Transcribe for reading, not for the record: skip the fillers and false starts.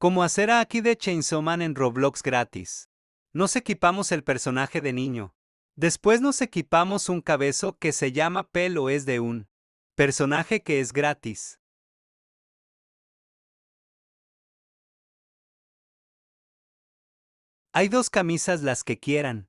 Como hacer a Aki de Chainsaw Man en Roblox gratis. Nos equipamos el personaje de niño. Después nos equipamos un cabezo que se llama Pelo, es de un personaje que es gratis. Hay dos camisas, las que quieran.